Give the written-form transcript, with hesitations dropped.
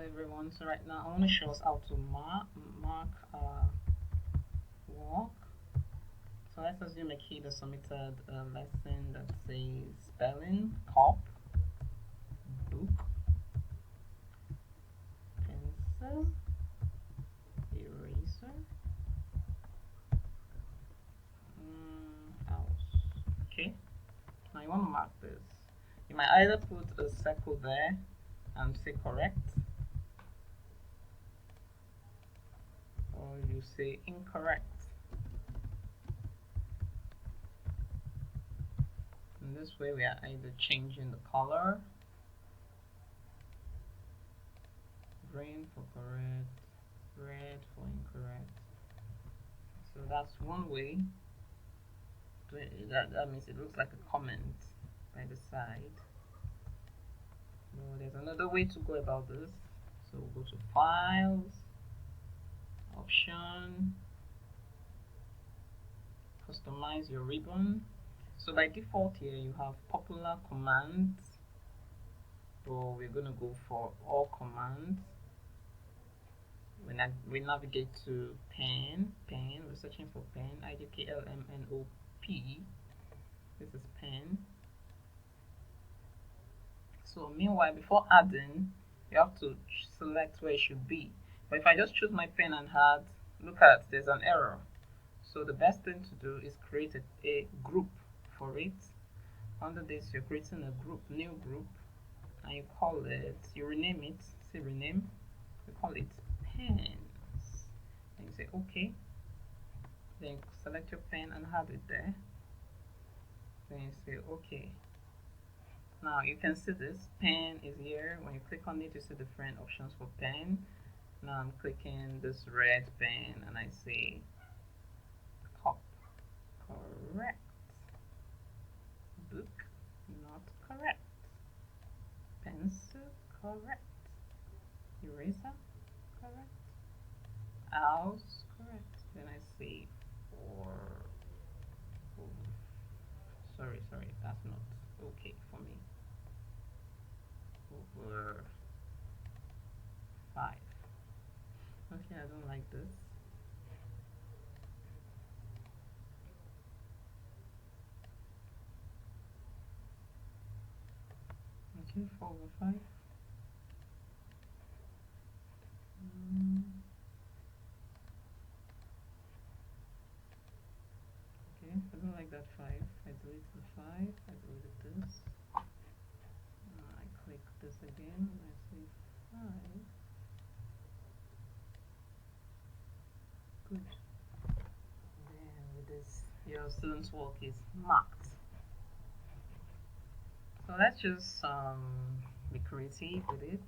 everyone. So right now I want to show us how to mark work. So let's assume a kid has submitted a lesson that says spelling, cop, book, pencil, eraser, house. Okay, now you want to mark this. You might either put a circle there and say correct, or you say incorrect. In this way we are either changing the color, green for correct, red for incorrect. So that's one way. That means it looks like a comment by the side. No, there's another way to go about this. So we'll go to files, option, customize your ribbon. So by default here you have popular commands, so we're going to go for all commands. When we navigate to pen, we're searching for pen, IDKLMNOP. This is pen. So meanwhile, before adding, you have to select where it should be. But if I just choose my pen and add, look at, there's an error. So the best thing to do is create a group for it. Under this, you're creating a group, new group, and you call it, you rename it, say rename, you call it pens. And you say okay. Then select your pen and add it there. Then you say okay. Now you can see this pen is here. When you click on it, you see different options for pen. Now I'm clicking this red pen and I say cop, correct. Book, not correct. Pencil, correct. Eraser, correct. House, correct. Then I say sorry, that's not okay for me. Over 5. Okay, I don't like this. Okay, 4/5. Okay, I don't like that 5. I delete the 5. I deleted this. I click this again and I say 5. Good. Then with this, your student's work is marked. So let's just be creative with it.